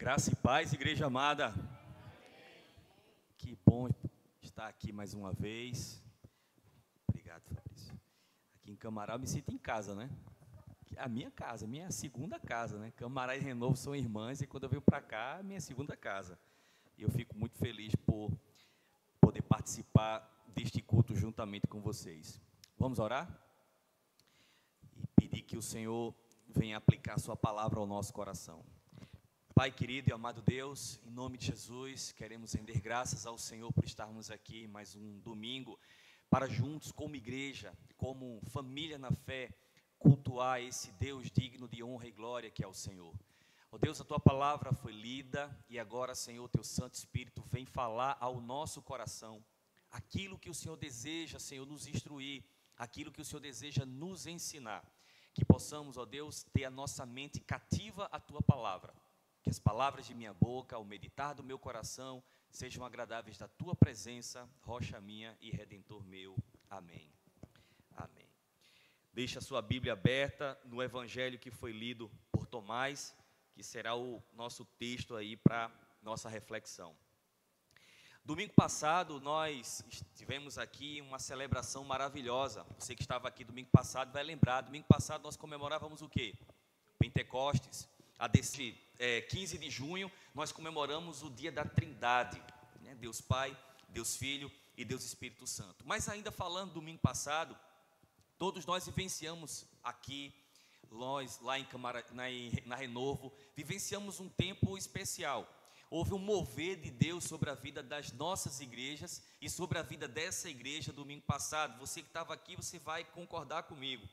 Graça e paz, igreja amada. Que bom estar aqui mais uma vez. Obrigado, Fabrício. Aqui em Camará eu me sinto em casa, né? A minha casa, minha segunda casa, né? Camará e Renovo são irmãs e quando eu venho para cá, é minha segunda casa. E eu fico muito feliz por poder participar deste culto juntamente com vocês. Vamos orar? E pedir que o Senhor venha aplicar a sua palavra ao nosso coração. Pai querido e amado Deus, em nome de Jesus, queremos render graças ao Senhor por estarmos aqui mais um domingo, para juntos, como igreja, como família na fé, cultuar esse Deus digno de honra e glória que é o Senhor. Ó Deus, a Tua palavra foi lida e agora, Senhor, Teu Santo Espírito vem falar ao nosso coração aquilo que o Senhor deseja, Senhor, nos instruir, aquilo que o Senhor deseja nos ensinar. Que possamos, ó Deus, ter a nossa mente cativa à Tua palavra. Que as palavras de minha boca, o meditar do meu coração, sejam agradáveis da Tua presença, rocha minha e redentor meu. Amém. Amém. Deixa a sua Bíblia aberta no Evangelho que foi lido por Tomás, que será o nosso texto aí para nossa reflexão. Domingo passado, nós tivemos aqui uma celebração maravilhosa. Você que estava aqui domingo passado vai lembrar. Domingo passado nós comemorávamos o quê? Pentecostes. Desse 15 de junho, nós comemoramos o dia da Trindade, né? Deus Pai, Deus Filho e Deus Espírito Santo. Mas ainda falando domingo passado, todos nós vivenciamos aqui, nós lá em Camará, na Renovo, vivenciamos um tempo especial. Houve um mover de Deus sobre a vida das nossas igrejas e sobre a vida dessa igreja domingo passado. Você que estava aqui, você vai concordar comigo.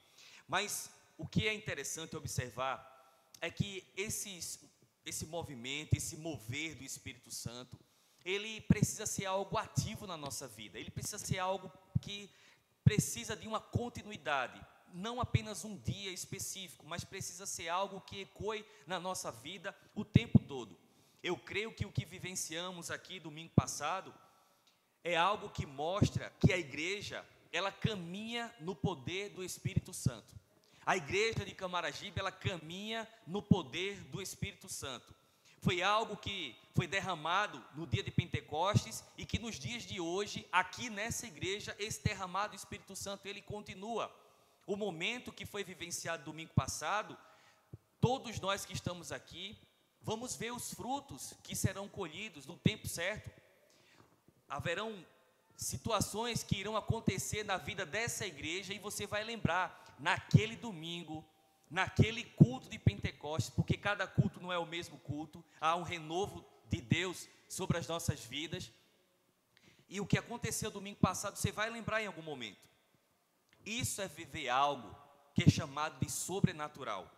Mas o que é interessante observar é que esse movimento, esse mover do Espírito Santo, ele precisa ser algo ativo na nossa vida, ele precisa ser algo que precisa de uma continuidade, não apenas um dia específico, mas precisa ser algo que ecoe na nossa vida o tempo todo. Eu creio que o que vivenciamos aqui domingo passado é algo que mostra que a igreja, ela caminha no poder do Espírito Santo. A igreja de Camaragibe, ela caminha no poder do Espírito Santo. Foi algo que foi derramado no dia de Pentecostes e que nos dias de hoje, aqui nessa igreja, esse derramado do Espírito Santo, ele continua. O momento que foi vivenciado domingo passado, todos nós que estamos aqui, vamos ver os frutos que serão colhidos no tempo certo. Haverão situações que irão acontecer na vida dessa igreja e você vai lembrar, naquele domingo, naquele culto de Pentecostes, porque cada culto não é o mesmo culto, há um renovo de Deus sobre as nossas vidas, e o que aconteceu domingo passado, você vai lembrar em algum momento. Isso é viver algo que é chamado de sobrenatural.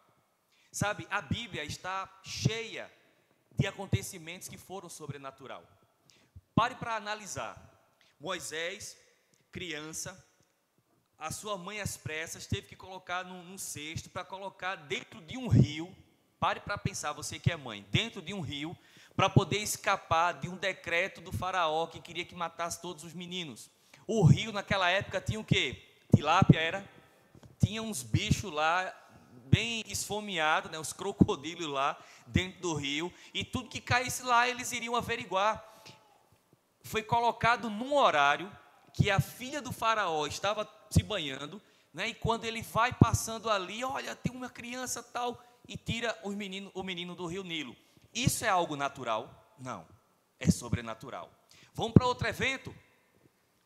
Sabe, a Bíblia está cheia de acontecimentos que foram sobrenatural. Pare para analisar. Moisés, criança, a sua mãe às pressas teve que colocar num cesto para colocar dentro de um rio. Pare para pensar, você que é mãe, dentro de um rio, para poder escapar de um decreto do faraó que queria que matasse todos os meninos. O rio naquela época tinha o quê? Tilápia era? Tinha uns bichos lá, bem esfomeados, né, os crocodilos lá dentro do rio, e tudo que caísse lá eles iriam averiguar. Foi colocado num horário que a filha do faraó estava se banhando, né, e quando ele vai passando ali, olha, tem uma criança tal, e tira o menino do rio Nilo. Isso é algo natural? Não, é sobrenatural. Vamos para outro evento,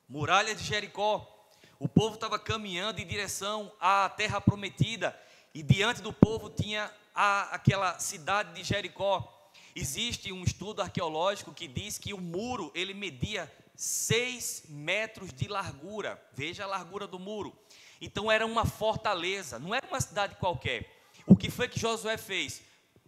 Muralha de Jericó. O povo estava caminhando em direção à terra prometida, e diante do povo tinha aquela cidade de Jericó. Existe um estudo arqueológico que diz que o muro, ele media 6 metros de largura. Veja a largura do muro. Então era uma fortaleza, não era uma cidade qualquer. O que foi que Josué fez?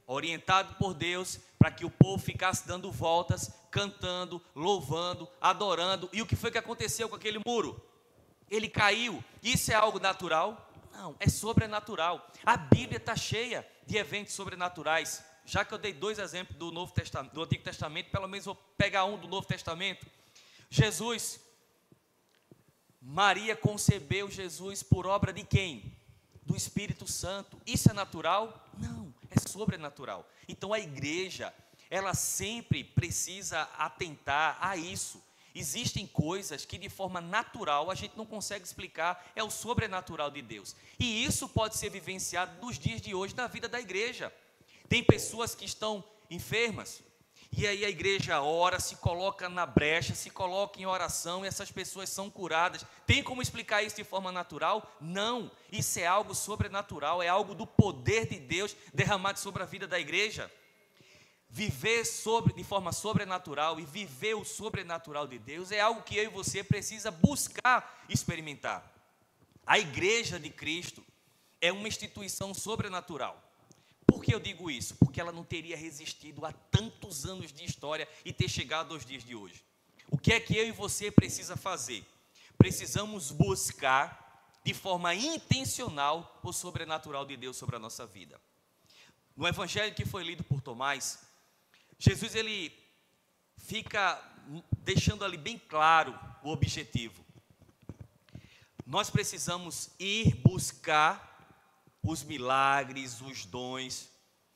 Orientado por Deus, para que o povo ficasse dando voltas, cantando, louvando, adorando. E o que foi que aconteceu com aquele muro? Ele caiu. Isso é algo natural? Não, é sobrenatural. A Bíblia está cheia de eventos sobrenaturais. Já que eu dei 2 exemplos do Novo Testamento, do Antigo Testamento, pelo menos vou pegar um do Novo Testamento. Jesus, Maria concebeu Jesus por obra de quem? Do Espírito Santo. Isso é natural? Não, é sobrenatural. Então a igreja, ela sempre precisa atentar a isso. Existem coisas que de forma natural a gente não consegue explicar, é o sobrenatural de Deus. E isso pode ser vivenciado nos dias de hoje na vida da igreja. Tem pessoas que estão enfermas, e aí a igreja ora, se coloca na brecha, se coloca em oração, e essas pessoas são curadas. Tem como explicar isso de forma natural? Não, isso é algo sobrenatural, é algo do poder de Deus derramado sobre a vida da igreja. Viver de forma sobrenatural e viver o sobrenatural de Deus é algo que eu e você precisa buscar experimentar. A igreja de Cristo é uma instituição sobrenatural. Por que eu digo isso? Porque ela não teria resistido a tantos anos de história e ter chegado aos dias de hoje. O que é que eu e você precisa fazer? Precisamos buscar de forma intencional o sobrenatural de Deus sobre a nossa vida. No evangelho que foi lido por Tomás, Jesus ele fica deixando ali bem claro o objetivo. Nós precisamos ir buscar os milagres, os dons,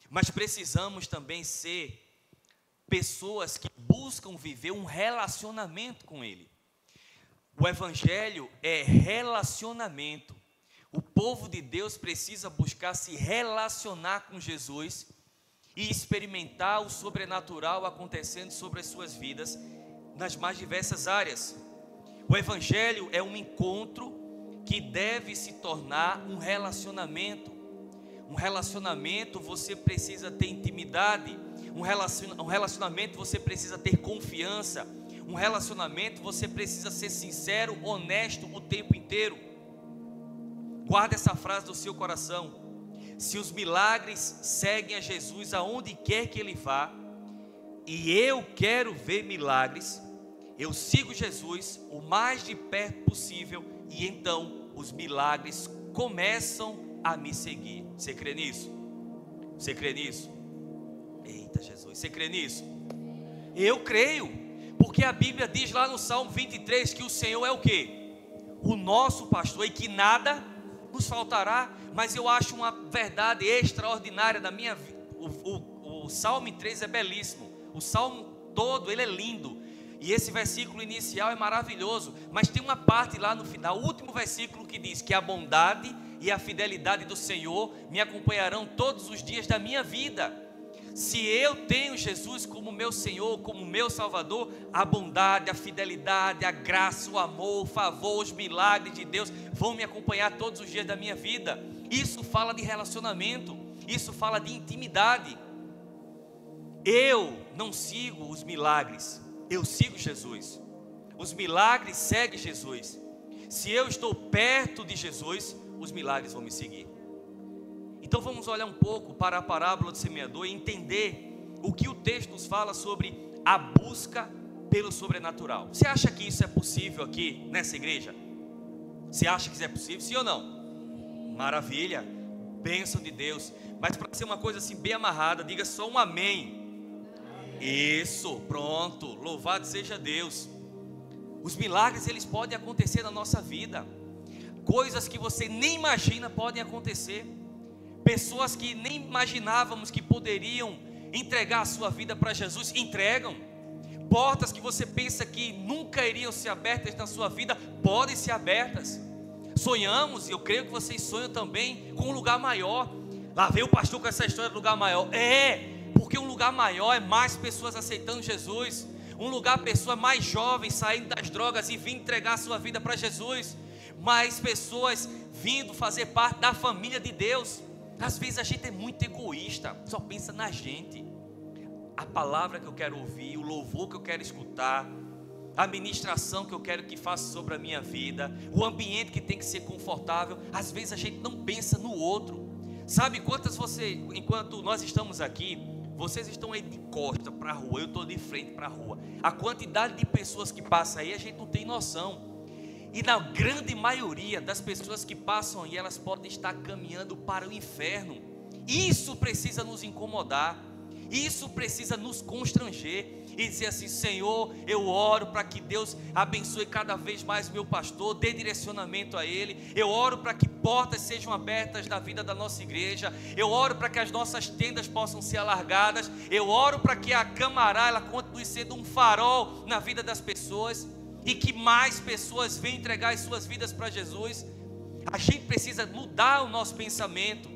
mas precisamos também ser pessoas que buscam viver um relacionamento com Ele. O evangelho é relacionamento. O povo de Deus precisa buscar se relacionar com Jesus e experimentar o sobrenatural acontecendo sobre as suas vidas nas mais diversas áreas. O evangelho é um encontro que deve se tornar um relacionamento. Um relacionamento você precisa ter intimidade, um relacionamento você precisa ter confiança, um relacionamento você precisa ser sincero, honesto o tempo inteiro. Guarda essa frase do seu coração. Se os milagres seguem a Jesus aonde quer que Ele vá, e eu quero ver milagres, eu sigo Jesus o mais de perto possível, e então os milagres começam a me seguir. Você crê nisso? Você crê nisso? Eita Jesus, você crê nisso? Eu creio, porque a Bíblia diz lá no Salmo 23 que o Senhor é o quê? O nosso pastor, e que nada nos faltará. Mas eu acho uma verdade extraordinária da minha vida. O Salmo 3 é belíssimo, o Salmo todo ele é lindo, e esse versículo inicial é maravilhoso, mas tem uma parte lá no final, o último versículo, que diz que a bondade e a fidelidade do Senhor me acompanharão todos os dias da minha vida. Se eu tenho Jesus como meu Senhor, como meu Salvador, a bondade, a fidelidade, a graça, o amor, o favor, os milagres de Deus vão me acompanhar todos os dias da minha vida. Isso fala de relacionamento, isso fala de intimidade. Eu não sigo os milagres, eu sigo Jesus. Os milagres seguem Jesus. Se eu estou perto de Jesus, os milagres vão me seguir. Então vamos olhar um pouco para a parábola do semeador e entender o que o texto nos fala sobre a busca pelo sobrenatural. Você acha que isso é possível aqui nessa igreja? Você acha que isso é possível? Sim ou não? Maravilha, bênção de Deus. Mas para ser uma coisa assim bem amarrada, diga só um amém. Isso, pronto, louvado seja Deus. Os milagres eles podem acontecer na nossa vida. Coisas que você nem imagina podem acontecer. Pessoas que nem imaginávamos que poderiam entregar a sua vida para Jesus, entregam. Portas que você pensa que nunca iriam ser abertas na sua vida, podem ser abertas. Sonhamos, e eu creio que vocês sonham também com um lugar maior. Lá veio o pastor com essa história do lugar maior. Porque um lugar maior é mais pessoas aceitando Jesus. Um lugar, pessoas mais jovens saindo das drogas e vindo entregar a sua vida para Jesus. Mais pessoas vindo fazer parte da família de Deus. Às vezes a gente é muito egoísta, só pensa na gente. A palavra que eu quero ouvir, o louvor que eu quero escutar, a ministração que eu quero que faça sobre a minha vida, o ambiente que tem que ser confortável. Às vezes a gente não pensa no outro. Sabe enquanto nós estamos aqui, vocês estão aí de costa para a rua, eu estou de frente para a rua. A quantidade de pessoas que passa aí, a gente não tem noção. E na grande maioria das pessoas que passam aí, elas podem estar caminhando para o inferno. Isso precisa nos incomodar. Isso precisa nos constranger e dizer assim: Senhor, eu oro para que Deus abençoe cada vez mais o meu pastor, dê direcionamento a ele. Eu oro para que portas sejam abertas na vida da nossa igreja. Eu oro para que as nossas tendas possam ser alargadas. Eu oro para que a Camará ela continue sendo um farol na vida das pessoas e que mais pessoas venham entregar as suas vidas para Jesus. A gente precisa mudar o nosso pensamento,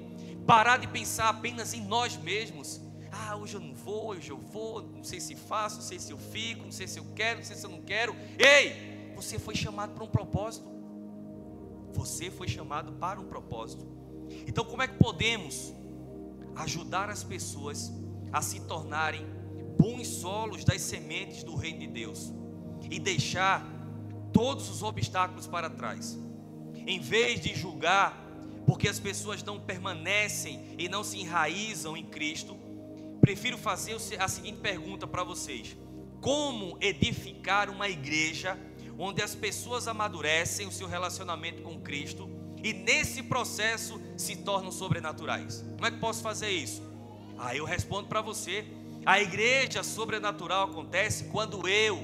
parar de pensar apenas em nós mesmos. Ah, hoje eu não vou, hoje eu vou, não sei se faço, não sei se eu fico, não sei se eu quero, não sei se eu não quero. Ei, você foi chamado para um propósito. Você foi chamado para um propósito. Então, como é que podemos ajudar as pessoas a se tornarem bons solos das sementes do reino de Deus e deixar todos os obstáculos para trás? Em vez de julgar porque as pessoas não permanecem e não se enraizam em Cristo, prefiro fazer a seguinte pergunta para vocês: como edificar uma igreja onde as pessoas amadurecem o seu relacionamento com Cristo e nesse processo se tornam sobrenaturais? Como é que posso fazer isso? Eu respondo para você: a igreja sobrenatural acontece quando eu,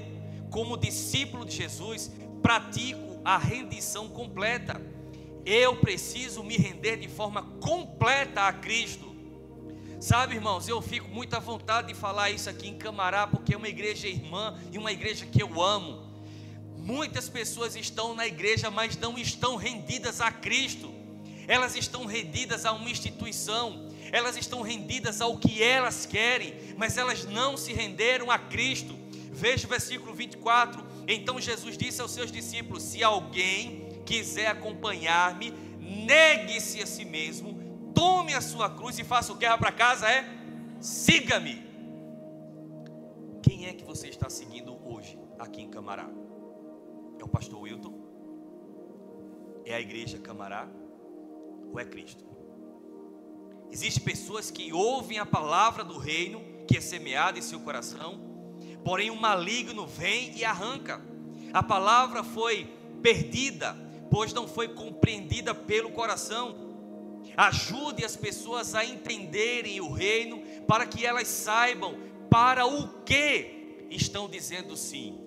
como discípulo de Jesus, pratico a rendição completa. Eu preciso me render de forma completa a Cristo. Sabe, irmãos, eu fico muito à vontade de falar isso aqui em Camará, porque é uma igreja irmã e uma igreja que eu amo. Muitas pessoas estão na igreja, mas não estão rendidas a Cristo. Elas estão rendidas a uma instituição, elas estão rendidas ao que elas querem, mas elas não se renderam a Cristo. Veja o versículo 24. Então Jesus disse aos seus discípulos: se alguém quiser acompanhar-me, negue-se a si mesmo, tome a sua cruz e faça o que? Para casa? Siga-me. Quem é que você está seguindo hoje aqui em Camará? É o pastor Wilton? É a igreja Camará? Ou é Cristo? Existem pessoas que ouvem a palavra do reino que é semeada em seu coração, porém o maligno vem e arranca. A palavra foi perdida, pois não foi compreendida pelo coração. Ajude as pessoas a entenderem o reino, para que elas saibam para o que estão dizendo sim.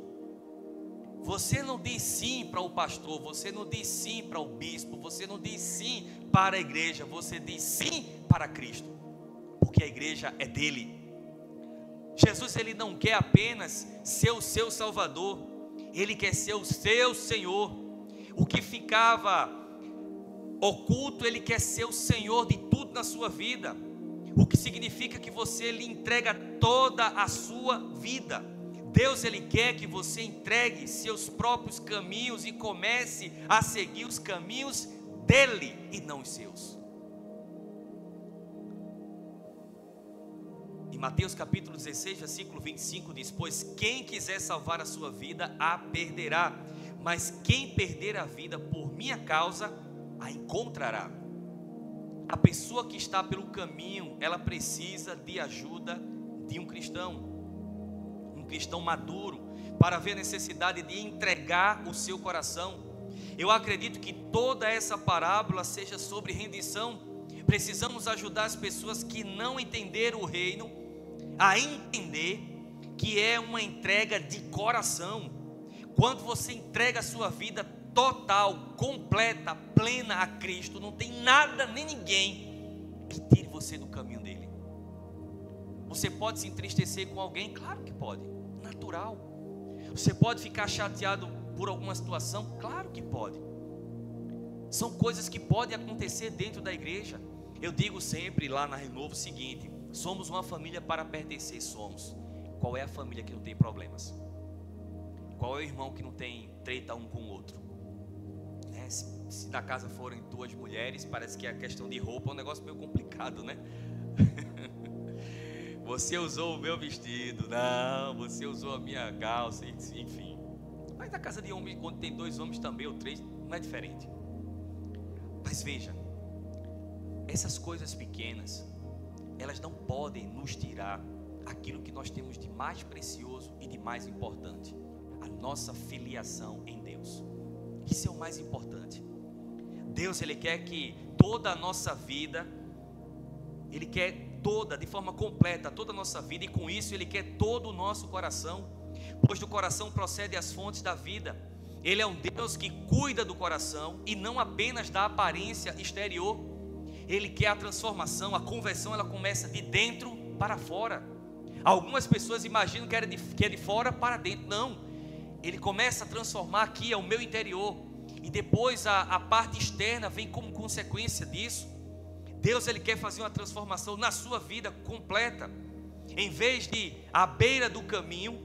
Você não diz sim para o pastor, você não diz sim para o bispo, você não diz sim para a igreja, você diz sim para Cristo, porque a igreja é dele. Jesus, ele não quer apenas ser o seu Salvador, ele quer ser o seu Senhor. O que ficava oculto, ele quer ser o Senhor de tudo na sua vida, o que significa que você lhe entrega toda a sua vida. Deus, ele quer que você entregue seus próprios caminhos e comece a seguir os caminhos dele e não os seus. Em Mateus capítulo 16, versículo 25 diz: pois quem quiser salvar a sua vida, a perderá, mas quem perder a vida por minha causa, a encontrará. A pessoa que está pelo caminho, ela precisa de ajuda de um cristão maduro, para ver a necessidade de entregar o seu coração. Eu acredito que toda essa parábola seja sobre rendição. Precisamos ajudar as pessoas que não entenderam o reino a entender que é uma entrega de coração. Quando você entrega a sua vida total, completa, plena a Cristo, não tem nada nem ninguém que tire você do caminho dele. Você pode se entristecer com alguém? Claro que pode, natural. Você pode ficar chateado por alguma situação? Claro que pode. São coisas que podem acontecer dentro da igreja. Eu digo sempre lá na Renovo o seguinte: somos uma família para pertencer, somos. Qual é a família que não tem problemas? Qual é o irmão que não tem treta um com o outro? Se na casa forem duas mulheres, parece que a questão de roupa é um negócio meio complicado, né? Você usou o meu vestido, não, você usou a minha calça, enfim. Mas na casa de homem, quando tem dois homens também, ou três, não é diferente. Mas veja, essas coisas pequenas, elas não podem nos tirar aquilo que nós temos de mais precioso e de mais importante: a nossa filiação em Deus. Isso é o mais importante. Deus, ele quer que toda a nossa vida, ele quer toda, de forma completa, toda a nossa vida, e com isso Ele quer todo o nosso coração, pois do coração procedem as fontes da vida. Ele é um Deus que cuida do coração e não apenas da aparência exterior. Ele quer a transformação, a conversão, ela começa de dentro para fora. Algumas pessoas imaginam que é de fora para dentro. Não, Ele começa a transformar aqui, é o meu interior, e depois a parte externa vem como consequência disso. Deus, Ele quer fazer uma transformação na sua vida completa. Em vez de à beira do caminho,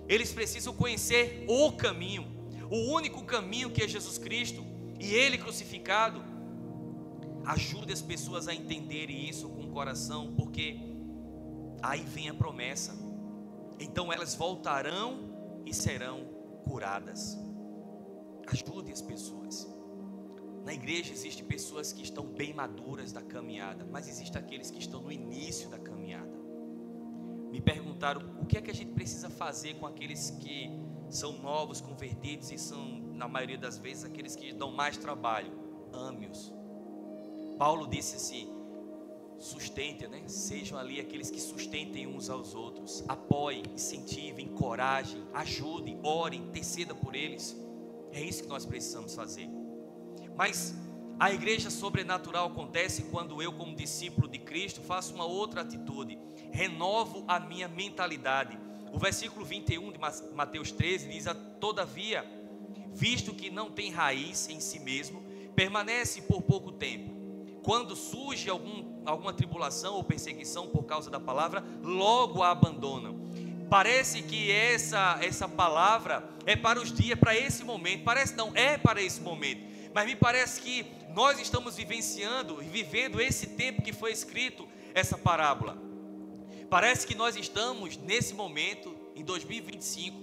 eles precisam conhecer o caminho, o único caminho, que é Jesus Cristo e Ele crucificado. Ajude as pessoas a entenderem isso com o coração, porque aí vem a promessa. Então elas voltarão e serão curadas. Ajude as pessoas. Na igreja existem pessoas que estão bem maduras da caminhada, mas existem aqueles que estão no início da caminhada. Me perguntaram o que é que a gente precisa fazer com aqueles que são novos, convertidos, e são, na maioria das vezes, aqueles que dão mais trabalho. Ame-os. Paulo disse assim: sustente, né? Sejam ali aqueles que sustentem uns aos outros, apoiem, incentivem, encorajem, ajudem, orem, interceda por eles. É isso que nós precisamos fazer. Mas a igreja sobrenatural acontece quando eu, como discípulo de Cristo, faço uma outra atitude, renovo a minha mentalidade. O versículo 21 de Mateus 13 diz: todavia, visto que não tem raiz em si mesmo, permanece por pouco tempo. Quando surge alguma tribulação ou perseguição por causa da palavra, logo a abandonam. Parece que essa palavra é para os dias, para esse momento. Parece não, é para esse momento. Mas me parece que nós estamos vivenciando e vivendo esse tempo que foi escrito essa parábola. Parece que nós estamos nesse momento, em 2025,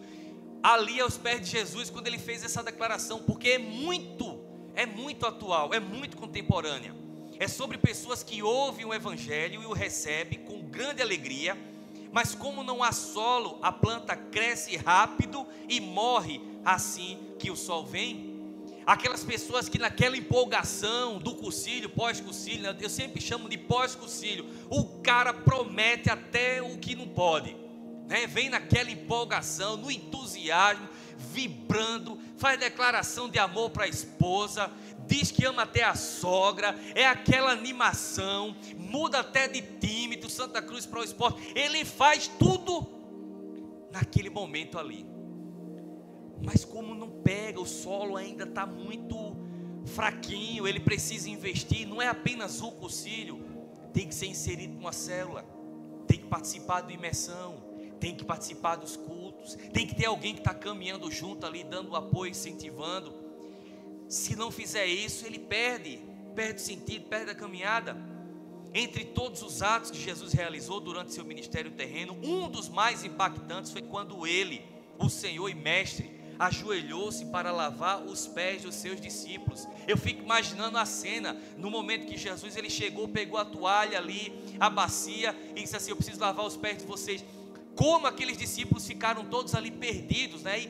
ali aos pés de Jesus, quando Ele fez essa declaração, porque é muito atual, é muito contemporânea. É sobre pessoas que ouvem o Evangelho e o recebem com grande alegria, mas como não há solo, a planta cresce rápido e morre assim que o sol vem. Aquelas pessoas que naquela empolgação do cursilho, pós-cursilho, né? Eu sempre chamo de pós-cursilho, o cara promete até o que não pode, né? Vem naquela empolgação, no entusiasmo, vibrando, faz declaração de amor para a esposa, diz que ama até a sogra, é aquela animação, muda até de time, do Santa Cruz para o esporte, ele faz tudo naquele momento ali. Mas como não pega, o solo ainda está muito fraquinho, ele precisa investir. Não é apenas o cursilho, tem que ser inserido numa célula, tem que participar da imersão, tem que participar dos cultos, tem que ter alguém que está caminhando junto ali, dando apoio, incentivando. Se não fizer isso, ele perde o sentido, perde a caminhada. Entre todos os atos que Jesus realizou durante seu ministério terreno, um dos mais impactantes foi quando ele, o Senhor e Mestre, ajoelhou-se para lavar os pés dos seus discípulos. Eu fico imaginando a cena, no momento que Jesus ele chegou, pegou a toalha ali, a bacia, e disse assim: eu preciso lavar os pés de vocês. Como aqueles discípulos ficaram todos ali perdidos, né? E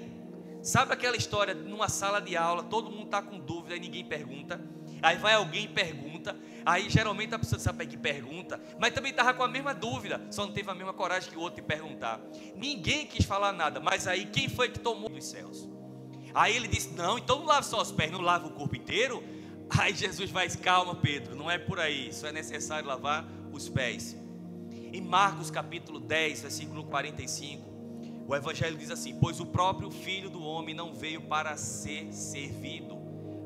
sabe aquela história, numa sala de aula, todo mundo está com dúvida e ninguém pergunta, aí vai alguém e pergunta, aí geralmente a pessoa sabe que pergunta, mas também estava com a mesma dúvida, só não teve a mesma coragem que o outro de perguntar. Ninguém quis falar nada, mas aí quem foi que tomou dos céus? Aí ele disse: não, então não lava só os pés, não lava o corpo inteiro? Aí Jesus vai: calma Pedro, não é por aí, só é necessário lavar os pés. Em Marcos capítulo 10, versículo 45, o Evangelho diz assim: pois o próprio Filho do Homem não veio para ser servido,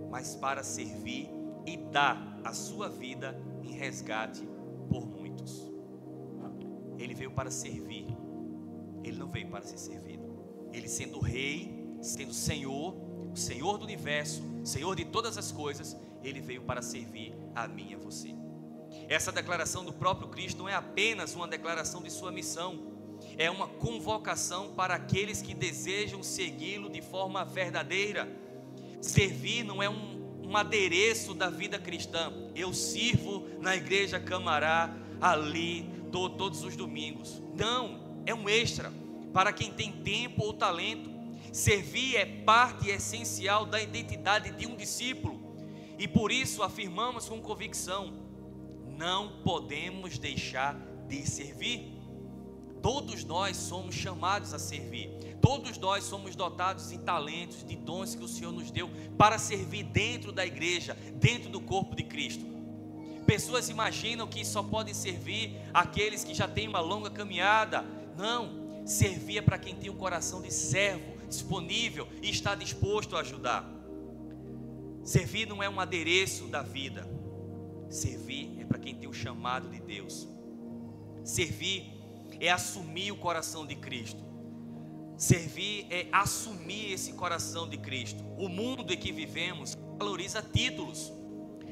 mas para servir e dar a sua vida em resgate por muitos. Ele veio para servir, ele não veio para ser servido. Ele sendo rei, sendo Senhor, o Senhor do universo, Senhor de todas as coisas, ele veio para servir a mim e a você. Essa declaração do próprio Cristo não é apenas uma declaração de sua missão, é uma convocação para aqueles que desejam segui-lo de forma verdadeira. Servir não é um adereço da vida cristã. Eu sirvo na igreja Camará, ali, todos os domingos. Não, é um extra para quem tem tempo ou talento. Servir é parte essencial da identidade de um discípulo, e por isso afirmamos com convicção: não podemos deixar de servir. Todos nós somos chamados a servir. Todos nós somos dotados de talentos, de dons que o Senhor nos deu para servir dentro da igreja, dentro do corpo de Cristo. Pessoas imaginam que só podem servir aqueles que já têm uma longa caminhada. Não, servir é para quem tem um coração de servo, disponível e está disposto a ajudar. Servir não é um adereço da vida. Servir é para quem tem o chamado de Deus. Servir é assumir o coração de Cristo. Servir é assumir esse coração de Cristo. O mundo em que vivemos valoriza títulos.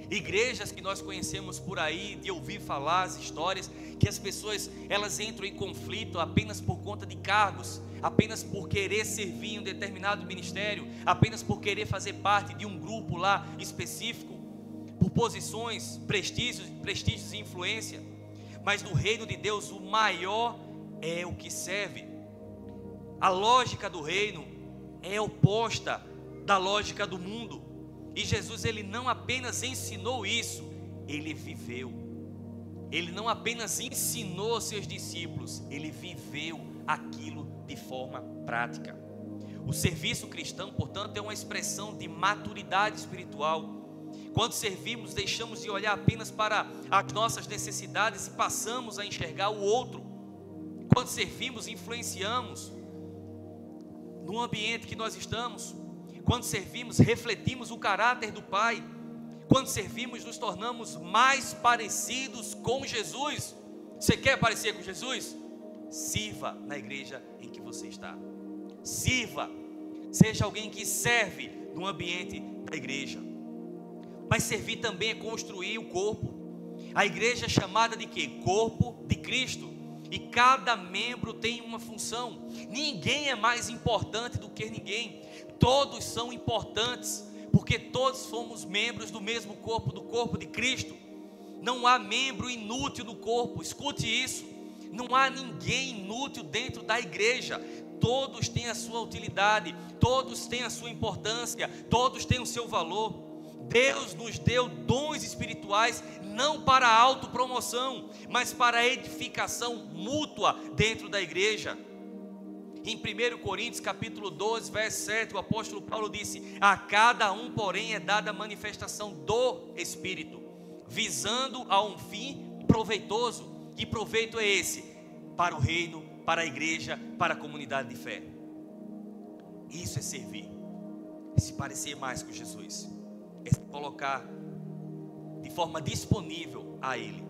Igrejas que nós conhecemos por aí, de ouvir falar as histórias, que as pessoas elas entram em conflito apenas por conta de cargos, apenas por querer servir em um determinado ministério, apenas por querer fazer parte de um grupo lá específico, por posições, prestígios e influência. Mas no reino de Deus o maior é o que serve. A lógica do reino é oposta da lógica do mundo. E Jesus, ele não apenas ensinou isso, ele viveu. Ele não apenas ensinou aos seus discípulos, ele viveu aquilo de forma prática. O serviço cristão, portanto, é uma expressão de maturidade espiritual. Quando servimos, deixamos de olhar apenas para as nossas necessidades e passamos a enxergar o outro. Quando servimos, influenciamos no ambiente que nós estamos. Quando servimos, refletimos o caráter do Pai. Quando servimos, nos tornamos mais parecidos com Jesus. Você quer parecer com Jesus? Sirva na igreja em que você está. Sirva. Seja alguém que serve no ambiente da igreja. Mas servir também é construir o corpo. A igreja é chamada de quê? Corpo de Cristo. E cada membro tem uma função. Ninguém é mais importante do que ninguém. Todos são importantes, porque todos somos membros do mesmo corpo, do corpo de Cristo. Não há membro inútil no corpo, escute isso. Não há ninguém inútil dentro da igreja. Todos têm a sua utilidade, todos têm a sua importância, todos têm o seu valor. Deus nos deu dons espirituais não para autopromoção, mas para a edificação mútua dentro da igreja. Em 1 Coríntios capítulo 12, verso 7, o apóstolo Paulo disse: a cada um, porém, é dada a manifestação do Espírito, visando a um fim proveitoso. Que proveito é esse? Para o reino, para a igreja, para a comunidade de fé. Isso é servir, é se parecer mais com Jesus, é se colocar de forma disponível a Ele.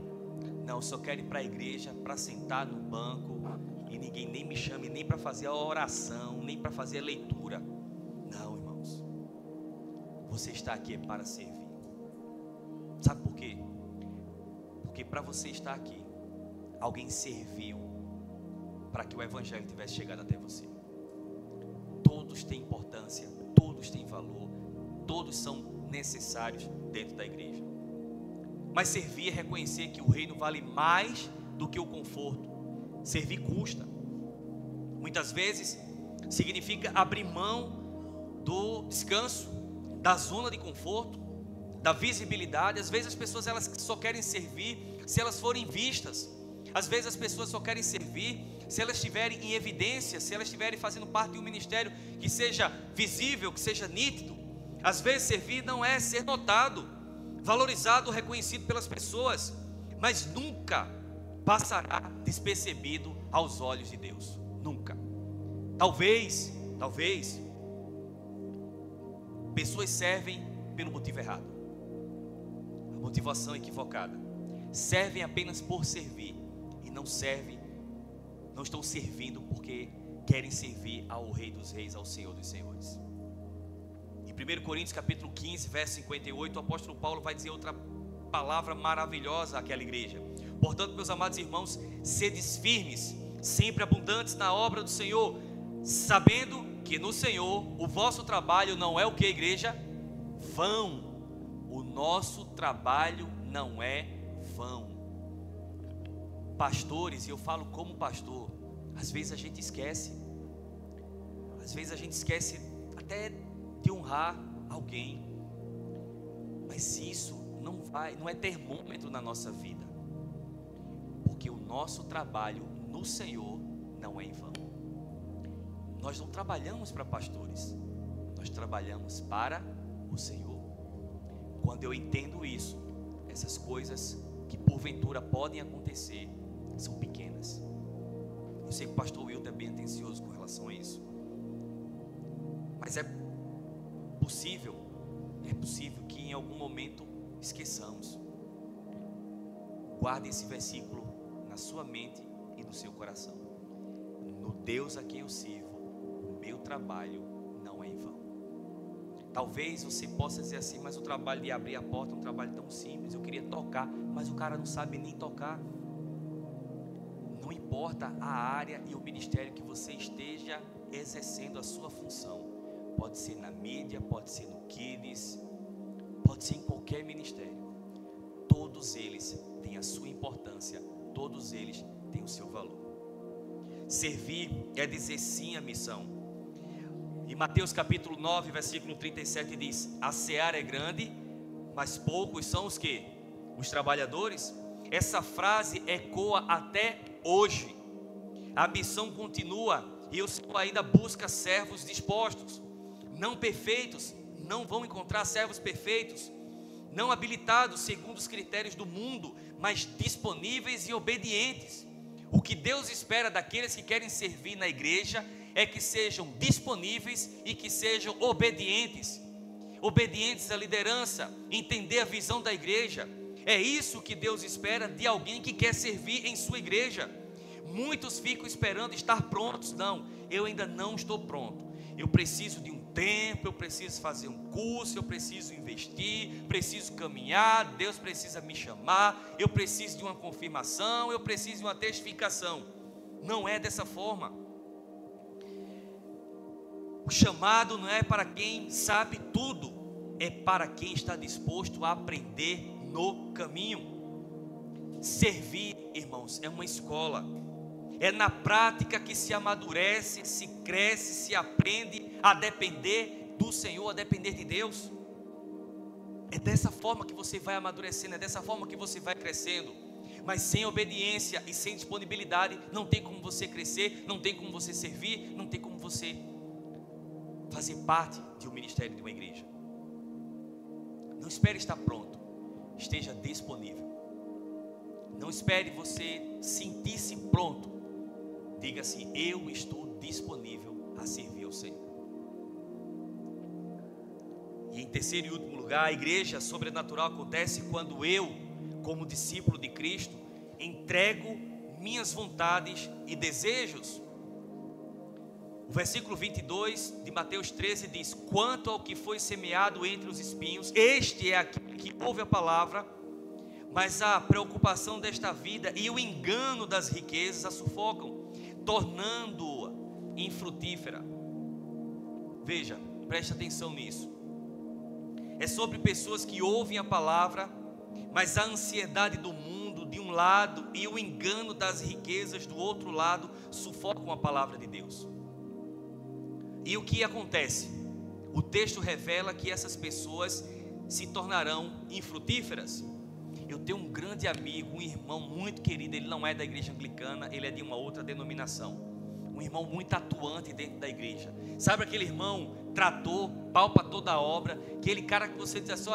Não, eu só quero ir para a igreja para sentar no banco e ninguém nem me chame nem para fazer a oração, nem para fazer a leitura. Não, irmãos, você está aqui para servir. Sabe por quê? Porque para você estar aqui, alguém serviu para que o evangelho tivesse chegado até você. Todos têm importância, todos têm valor, todos são necessários dentro da igreja. Mas servir é reconhecer que o reino vale mais do que o conforto. Servir custa. Muitas vezes significa abrir mão do descanso, da zona de conforto, da visibilidade. Às vezes as pessoas elas só querem servir se elas forem vistas. Às vezes as pessoas só querem servir se elas estiverem em evidência, se elas estiverem fazendo parte de um ministério que seja visível, que seja nítido. Às vezes servir não é ser notado, valorizado, reconhecido pelas pessoas, mas nunca passará despercebido aos olhos de Deus. Nunca. Talvez pessoas servem pelo motivo errado, a motivação equivocada. Servem apenas por servir e não estão servindo porque querem servir ao Rei dos Reis, ao Senhor dos Senhores. Em 1 Coríntios capítulo 15, verso 58, o apóstolo Paulo vai dizer outra palavra maravilhosa àquela igreja. Portanto, meus amados irmãos, sedes firmes, sempre abundantes na obra do Senhor, sabendo que no Senhor o vosso trabalho não é o que, igreja? Vão. O nosso trabalho não é vão. Pastores, e eu falo como pastor, às vezes a gente esquece até de honrar alguém, mas isso não é termômetro na nossa vida, porque o nosso trabalho no Senhor não é em vão. Nós não trabalhamos para pastores, nós trabalhamos para o Senhor. Quando eu entendo isso, essas coisas que porventura podem acontecer são pequenas. Eu sei que o pastor Wilton é bem atencioso com relação a isso, mas é possível que em algum momento esqueçamos. Guarde esse versículo na sua mente e no seu coração. No Deus a quem eu sirvo, o meu trabalho não é em vão. Talvez você possa dizer assim: mas o trabalho de abrir a porta é um trabalho tão simples, eu queria tocar, mas o cara não sabe nem tocar. Não importa a área e o ministério que você esteja exercendo a sua função, pode ser na mídia, pode ser no Kids, pode ser em qualquer ministério, todos eles têm a sua importância, todos eles têm o seu valor. Servir é dizer sim à missão. Em Mateus capítulo 9, versículo 37 diz: a seara é grande, mas poucos são os que? Os trabalhadores. Essa frase ecoa até hoje. A missão continua e o Senhor ainda busca servos dispostos, não perfeitos. Não vão encontrar servos perfeitos, não habilitados segundo os critérios do mundo, mas disponíveis e obedientes. O que Deus espera daqueles que querem servir na igreja é que sejam disponíveis e que sejam obedientes. Obedientes à liderança, entender a visão da igreja. É isso que Deus espera de alguém que quer servir em sua igreja. Muitos ficam esperando estar prontos. Não, eu ainda não estou pronto. Eu preciso de um tempo, eu preciso fazer um curso, eu preciso investir, preciso caminhar, Deus precisa me chamar, eu preciso de uma confirmação, eu preciso de uma testificação. Não é dessa forma. O chamado não é para quem sabe tudo, é para quem está disposto a aprender no caminho. Servir, irmãos, é uma escola. É na prática que se amadurece, se cresce, se aprende a depender do Senhor, a depender de Deus. É dessa forma que você vai amadurecendo, é dessa forma que você vai crescendo. Mas sem obediência e sem disponibilidade, não tem como você crescer, não tem como você servir, não tem como você fazer parte de um ministério, de uma igreja. Não espere estar pronto, esteja disponível. Não espere você sentir-se pronto. Diga assim: eu estou disponível a servir ao Senhor. E em terceiro e último lugar, a igreja sobrenatural acontece quando eu, como discípulo de Cristo, entrego minhas vontades e desejos. O versículo 22 de Mateus 13 diz: quanto ao que foi semeado entre os espinhos, este é aquele que ouve a palavra, mas a preocupação desta vida e o engano das riquezas a sufocam, tornando-a infrutífera. Veja, preste atenção nisso. É sobre pessoas que ouvem a palavra, mas a ansiedade do mundo de um lado e o engano das riquezas do outro lado sufocam a palavra de Deus. E o que acontece? O texto revela que essas pessoas se tornarão infrutíferas. Eu tenho um grande amigo, um irmão muito querido. Ele não é da igreja anglicana, ele é de uma outra denominação. Um irmão muito atuante dentro da igreja. Sabe aquele irmão trator, palpa toda a obra, aquele cara que você diz assim: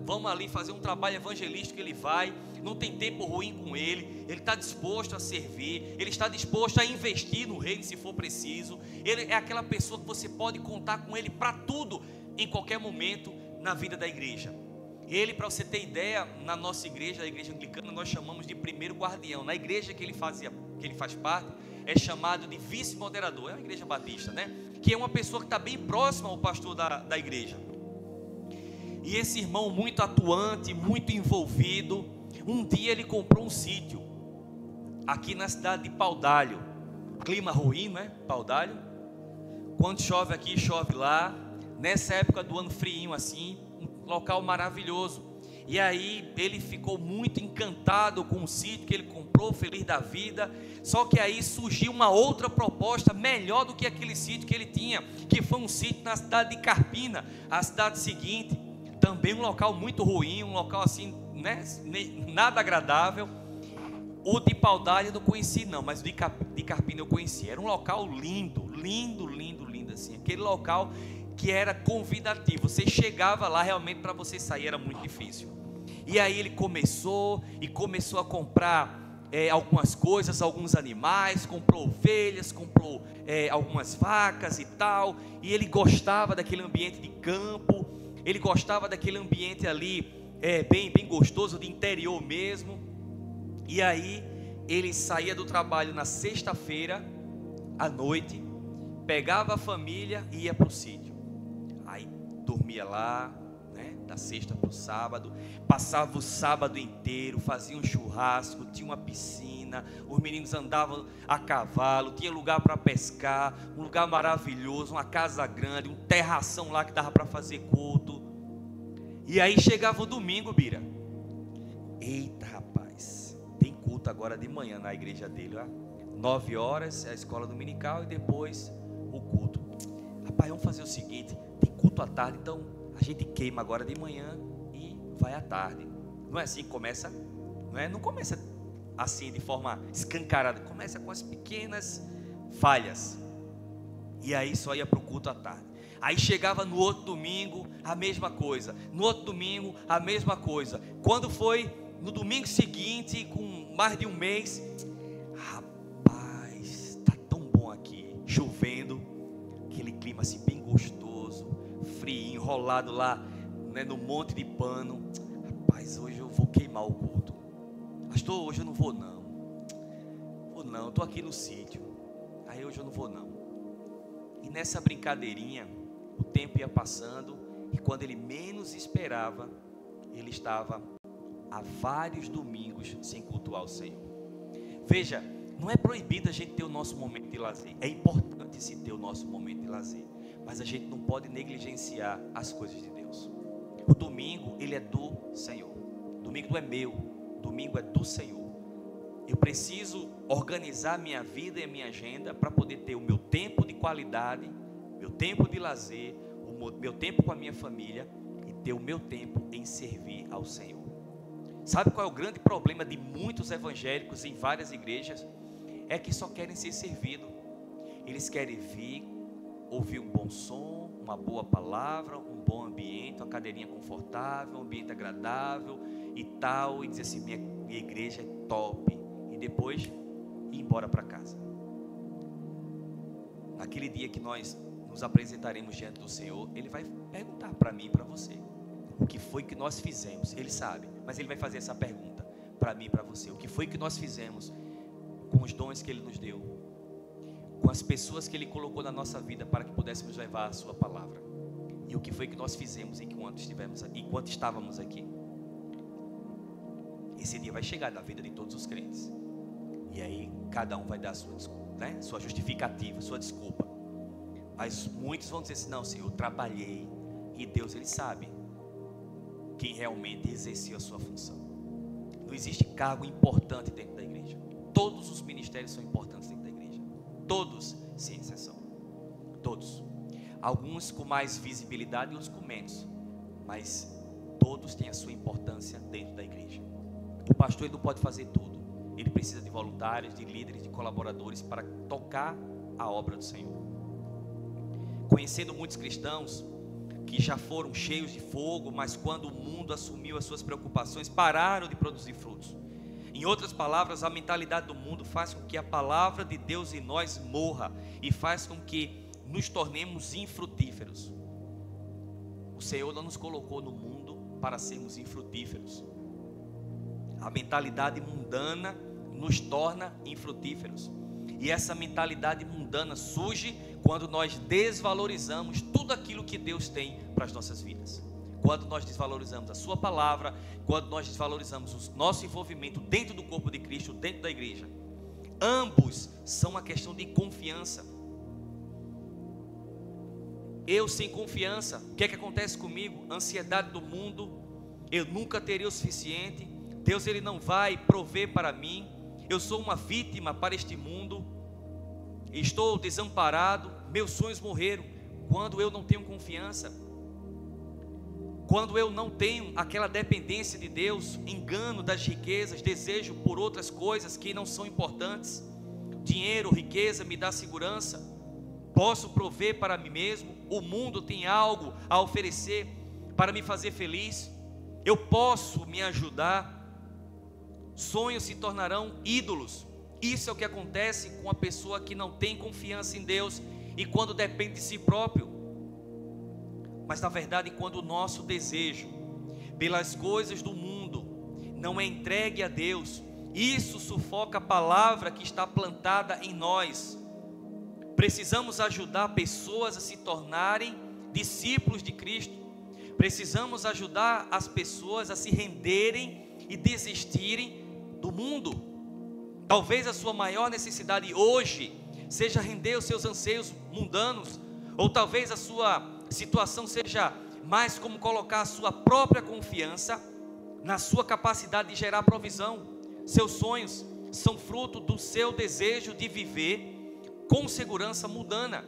vamos ali fazer um trabalho evangelístico, ele vai, não tem tempo ruim com ele está disposto a servir, ele está disposto a investir no reino se for preciso. Ele é aquela pessoa que você pode contar com ele para tudo, em qualquer momento na vida da igreja. Ele, para você ter ideia, na nossa igreja, a igreja anglicana, nós chamamos de primeiro guardião. Na igreja que ele faz parte, é chamado de vice-moderador. É uma igreja batista, né? Que é uma pessoa que está bem próxima ao pastor da igreja. E esse irmão muito atuante, muito envolvido, um dia ele comprou um sítio aqui na cidade de Paudalho. Clima ruim, né? Paudalho. Quando chove aqui, chove lá. Nessa época do ano friinho assim, um local maravilhoso. E aí ele ficou muito encantado com o sítio que ele comprou, feliz da vida. Só que aí surgiu uma outra proposta melhor do que aquele sítio que ele tinha, que foi um sítio na cidade de Carpina, a cidade seguinte. Também um local muito ruim, um local assim, né, nada agradável. O de Paudalho eu não conheci não, mas o de Carpina eu conheci. Era um local lindo, lindo, lindo, lindo assim. Aquele local que era convidativo. Você chegava lá, realmente para você sair era muito difícil. E aí ele começou a comprar algumas coisas, alguns animais, comprou ovelhas, comprou algumas vacas e tal. E ele gostava daquele ambiente de campo, ele gostava daquele ambiente ali bem, bem gostoso, de interior mesmo. E aí ele saía do trabalho na sexta-feira à noite, pegava a família e ia para o sítio. Aí dormia lá, né, da sexta para o sábado, passava o sábado inteiro, fazia um churrasco, tinha uma piscina, os meninos andavam a cavalo, tinha lugar para pescar, um lugar maravilhoso, uma casa grande, um terração lá que dava para fazer culto. E aí chegava o domingo, Bira. Eita, rapaz, tem culto agora de manhã na igreja dele, ó. 9 horas é a escola dominical e depois o culto. Rapaz, vamos fazer o seguinte, tem culto à tarde, então a gente queima agora de manhã e vai à tarde. Não é assim que começa? Não começa assim de forma escancarada, começa com as pequenas falhas. E aí só ia para o culto à tarde. Aí chegava no outro domingo, a mesma coisa. No outro domingo, a mesma coisa. Quando foi no domingo seguinte, com mais de um mês, rapaz, está tão bom aqui, chovendo, aquele clima assim bem gostoso, frio, enrolado lá, né, no monte de pano. Rapaz, hoje eu vou queimar o culto. Pastor, hoje eu não vou não. Estou aqui no sítio. Aí hoje eu não vou não. E nessa brincadeirinha, o tempo ia passando, e quando ele menos esperava, ele estava há vários domingos sem cultuar o Senhor. Veja, não é proibido a gente ter o nosso momento de lazer. É importante se ter o nosso momento de lazer, mas a gente não pode negligenciar as coisas de Deus. O domingo, ele é do Senhor. O domingo não é meu, o domingo é do Senhor. Eu preciso organizar minha vida e a minha agenda para poder ter o meu tempo de qualidade, meu tempo de lazer, o meu tempo com a minha família e ter o meu tempo em servir ao Senhor. Sabe qual é o grande problema de muitos evangélicos em várias igrejas? É que só querem ser servidos. Eles querem vir, ouvir um bom som, uma boa palavra, um bom ambiente, uma cadeirinha confortável, um ambiente agradável e tal, e dizer assim, minha igreja é top, e depois ir embora para casa. Naquele dia que nós nos apresentaremos diante do Senhor, Ele vai perguntar para mim e para você, o que foi que nós fizemos. Ele sabe, mas Ele vai fazer essa pergunta para mim e para você, o que foi que nós fizemos com os dons que Ele nos deu, com as pessoas que Ele colocou na nossa vida para que pudéssemos levar a sua palavra, e o que foi que nós fizemos enquanto estávamos aqui. Esse dia vai chegar na vida de todos os crentes, e aí cada um vai dar a sua justificativa, sua desculpa. Mas muitos vão dizer assim, não, Senhor, eu trabalhei, e Deus, Ele sabe quem realmente exerceu a sua função. Não existe cargo importante dentro da igreja. Todos os ministérios são importantes dentro da igreja, todos, sem exceção, todos. Alguns com mais visibilidade e outros com menos, mas todos têm a sua importância dentro da igreja. O pastor, ele não pode fazer tudo. Ele precisa de voluntários, de líderes, de colaboradores para tocar a obra do Senhor. Conhecendo muitos cristãos que já foram cheios de fogo, mas quando o mundo assumiu as suas preocupações, pararam de produzir frutos. Em outras palavras, a mentalidade do mundo faz com que a palavra de Deus em nós morra e faz com que nos tornemos infrutíferos. O Senhor não nos colocou no mundo para sermos infrutíferos. A mentalidade mundana nos torna infrutíferos. E essa mentalidade mundana surge quando nós desvalorizamos tudo aquilo que Deus tem para as nossas vidas. Quando nós desvalorizamos a sua palavra, quando nós desvalorizamos o nosso envolvimento dentro do corpo de Cristo, dentro da igreja. Ambos são uma questão de confiança. Eu sem confiança, o que é que acontece comigo? Ansiedade do mundo, eu nunca terei o suficiente, Deus, Ele não vai prover para mim, eu sou uma vítima para este mundo, estou desamparado, meus sonhos morreram. Quando eu não tenho confiança, quando eu não tenho aquela dependência de Deus, engano das riquezas, desejo por outras coisas que não são importantes. Dinheiro, riqueza me dá segurança, posso prover para mim mesmo, o mundo tem algo a oferecer para me fazer feliz, eu posso me ajudar. Sonhos se tornarão ídolos. Isso é o que acontece com a pessoa que não tem confiança em Deus e quando depende de si próprio. Mas na verdade, quando o nosso desejo pelas coisas do mundo não é entregue a Deus, isso sufoca a palavra que está plantada em nós. Precisamos ajudar pessoas a se tornarem discípulos de Cristo. Precisamos ajudar as pessoas a se renderem e desistirem do mundo. Talvez a sua maior necessidade hoje seja render os seus anseios mundanos, ou talvez a sua situação seja mais como colocar a sua própria confiança na sua capacidade de gerar provisão. Seus sonhos são fruto do seu desejo de viver com segurança mundana.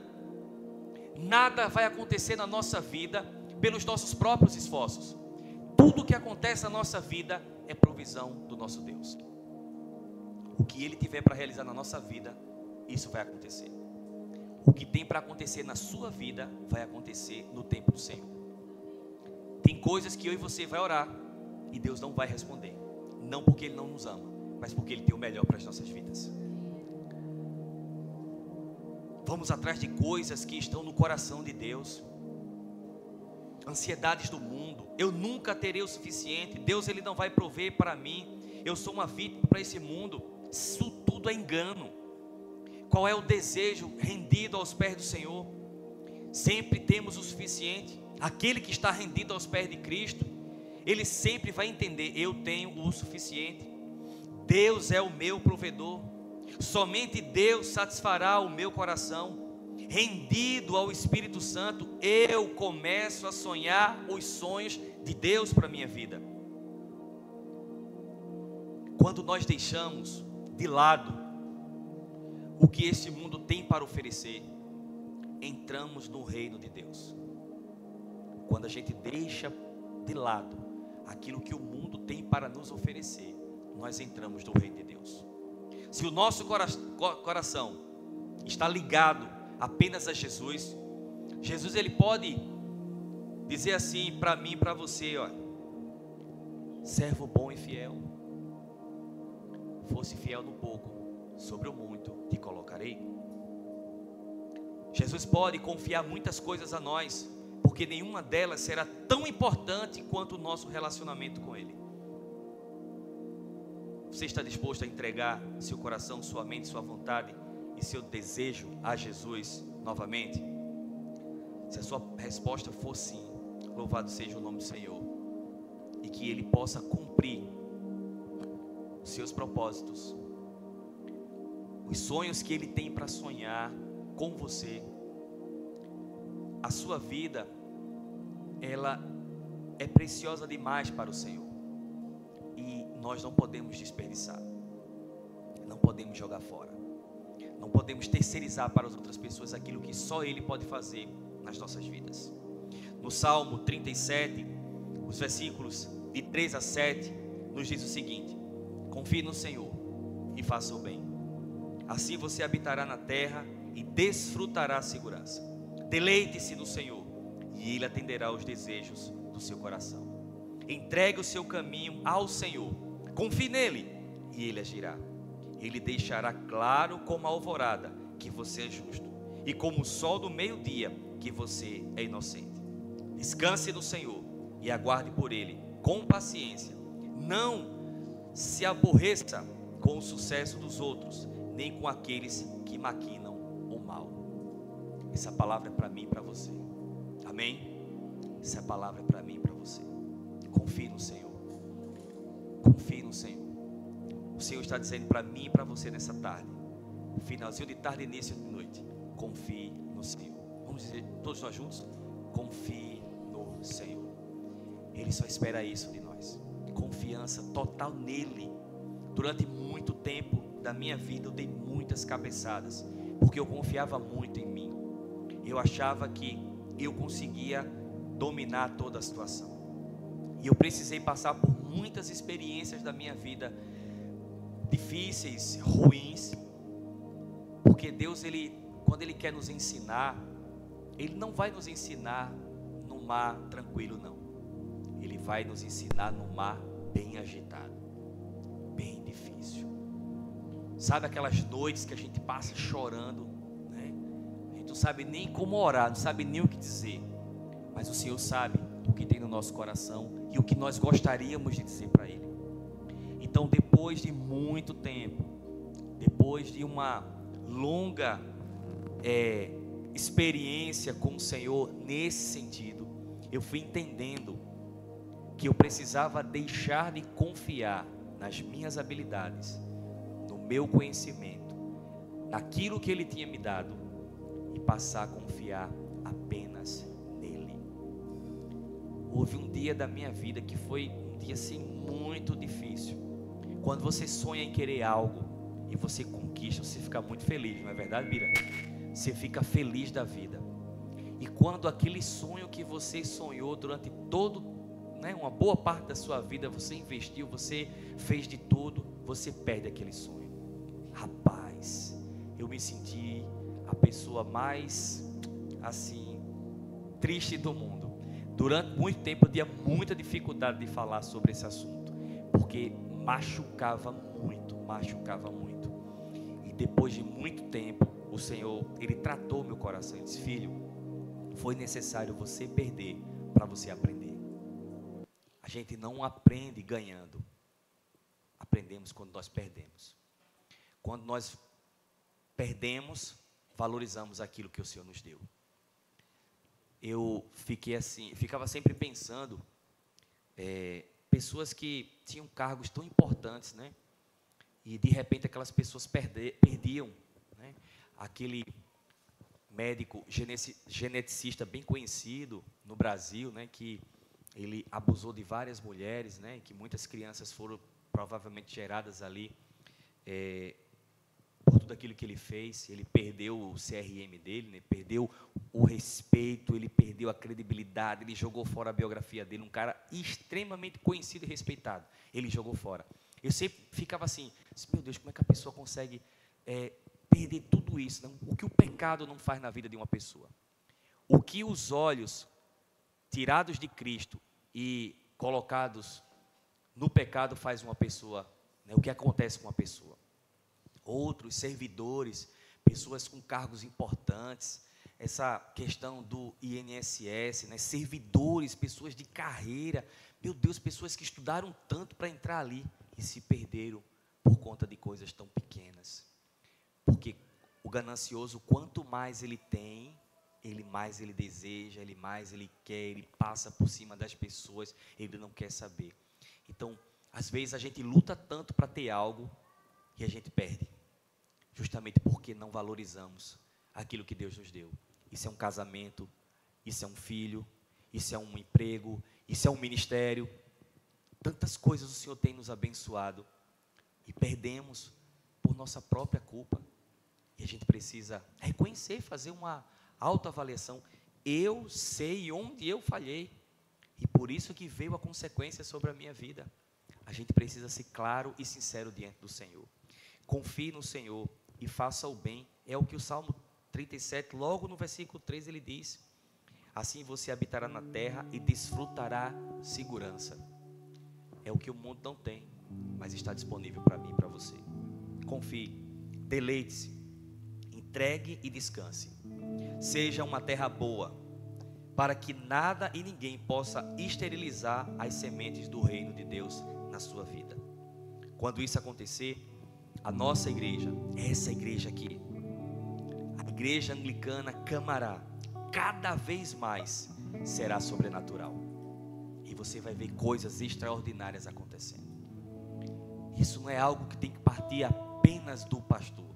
Nada vai acontecer na nossa vida pelos nossos próprios esforços. Tudo que acontece na nossa vida é provisão do nosso Deus. O que Ele tiver para realizar na nossa vida, isso vai acontecer. O que tem para acontecer na sua vida, vai acontecer no tempo do Senhor. Tem coisas que eu e você vai orar e Deus não vai responder. Não porque Ele não nos ama, mas porque Ele tem o melhor para as nossas vidas. Vamos atrás de coisas que estão no coração de Deus. Ansiedades do mundo. Eu nunca terei o suficiente. Deus, Ele não vai prover para mim. Eu sou uma vítima para esse mundo. Isso tudo é engano. Qual é o desejo rendido aos pés do Senhor? Sempre temos o suficiente. Aquele que está rendido aos pés de Cristo, ele sempre vai entender: eu tenho o suficiente. Deus é o meu provedor. Somente Deus satisfará o meu coração. Rendido ao Espírito Santo, eu começo a sonhar os sonhos de Deus para a minha vida. Quando nós deixamos de lado o que este mundo tem para oferecer, entramos no reino de Deus. Quando a gente deixa de lado aquilo que o mundo tem para nos oferecer, nós entramos no reino de Deus. Se o nosso coração está ligado apenas a Jesus, Jesus ele pode dizer assim para mim e para você: ó, servo bom e fiel, fosse fiel no pouco, sobre o muito te colocarei. Jesus pode confiar muitas coisas a nós, porque nenhuma delas será tão importante quanto o nosso relacionamento com Ele. Você está disposto a entregar seu coração, sua mente, sua vontade e seu desejo a Jesus novamente? Se a sua resposta for sim, louvado seja o nome do Senhor, e que Ele possa cumprir os seus propósitos, os sonhos que Ele tem para sonhar com você. A sua vida, ela é preciosa demais para o Senhor, e nós não podemos desperdiçar, não podemos jogar fora, não podemos terceirizar para as outras pessoas aquilo que só Ele pode fazer nas nossas vidas. No Salmo 37, os versículos de 3 a 7, nos diz o seguinte: confie no Senhor e faça o bem, assim você habitará na terra e desfrutará a segurança. Deleite-se no Senhor e Ele atenderá aos desejos do seu coração. Entregue o seu caminho ao Senhor, confie nele e Ele agirá. Ele deixará claro como a alvorada que você é justo, e como o sol do meio-dia que você é inocente. Descanse no Senhor e aguarde por Ele com paciência. Não se aborreça com o sucesso dos outros, nem com aqueles que maquinam o mal. Essa palavra é para mim e para você. Amém? Essa palavra é para mim e para você. Confie no Senhor. Confie no Senhor. O Senhor está dizendo para mim e para você nessa tarde, finalzinho de tarde, início de noite: confie no Senhor. Vamos dizer todos nós juntos: confie no Senhor. Ele só espera isso de nós. Confiança total nele. Durante muito tempo da minha vida eu dei muitas cabeçadas, porque eu confiava muito em mim. Eu achava que eu conseguia dominar toda a situação. E eu precisei passar por muitas experiências da minha vida, difíceis, ruins, porque Deus, quando Ele quer nos ensinar, Ele não vai nos ensinar no mar tranquilo, não. Ele vai nos ensinar no mar bem agitado, bem difícil. Sabe aquelas noites que a gente passa chorando, né? A gente não sabe nem como orar, não sabe nem o que dizer, mas o Senhor sabe o que tem no nosso coração e o que nós gostaríamos de dizer para Ele. Então, depois de muito tempo, depois de uma longa experiência com o Senhor nesse sentido, eu fui entendendo que eu precisava deixar de confiar nas minhas habilidades, no meu conhecimento, naquilo que Ele tinha me dado, e passar a confiar apenas nele. Houve um dia da minha vida que foi um dia assim muito difícil. Quando você sonha em querer algo e você conquista, você fica muito feliz, não é verdade, Bira? Você fica feliz da vida. E quando aquele sonho que você sonhou durante uma boa parte da sua vida, você investiu, você fez de tudo, você perde aquele sonho. Rapaz, eu me senti a pessoa mais assim triste do mundo. Durante muito tempo eu tinha muita dificuldade de falar sobre esse assunto, porque machucava muito. E depois de muito tempo, o Senhor, Ele tratou meu coração. Ele disse: filho, foi necessário você perder para você aprender. A gente não aprende ganhando, aprendemos quando nós perdemos. Quando nós perdemos, valorizamos aquilo que o Senhor nos deu. Eu ficava sempre pensando, pessoas que tinham cargos tão importantes, né? E de repente aquelas pessoas perdiam, né? Aquele médico geneticista bem conhecido no Brasil, né? Que ele abusou de várias mulheres, né? Que muitas crianças foram provavelmente geradas ali, por tudo aquilo que ele fez. Ele perdeu o CRM dele, né? Perdeu o respeito, ele perdeu a credibilidade, ele jogou fora a biografia dele, um cara extremamente conhecido e respeitado, ele jogou fora. Eu sempre ficava assim, meu Deus, como é que a pessoa consegue perder tudo isso, né? O que o pecado não faz na vida de uma pessoa, o que os olhos tirados de Cristo e colocados no pecado faz uma pessoa, né? O que acontece com uma pessoa. Outros servidores, pessoas com cargos importantes, essa questão do INSS, né? Servidores, pessoas de carreira, meu Deus, pessoas que estudaram tanto para entrar ali e se perderam por conta de coisas tão pequenas. Porque o ganancioso, quanto mais ele tem, mais ele deseja, mais ele quer, ele passa por cima das pessoas, ele não quer saber. Então, às vezes a gente luta tanto para ter algo e a gente perde, justamente porque não valorizamos aquilo que Deus nos deu. Isso é um casamento, isso é um filho, isso é um emprego, isso é um ministério. Tantas coisas o Senhor tem nos abençoado e perdemos por nossa própria culpa. E a gente precisa reconhecer, fazer uma autoavaliação. Eu sei onde eu falhei e por isso que veio a consequência sobre a minha vida. A gente precisa ser claro e sincero diante do Senhor. Confie no Senhor e faça o bem. É o que o Salmo 37, logo no versículo 3, ele diz: assim você habitará na terra e desfrutará segurança. É o que o mundo não tem, mas está disponível para mim e para você. Confie, deleite-se, entregue e descanse. Seja uma terra boa, para que nada e ninguém possa esterilizar as sementes do reino de Deus na sua vida. Quando isso acontecer, a nossa igreja, essa igreja aqui, a igreja anglicana Camará, cada vez mais será sobrenatural. E você vai ver coisas extraordinárias acontecendo. Isso não é algo que tem que partir apenas do pastor.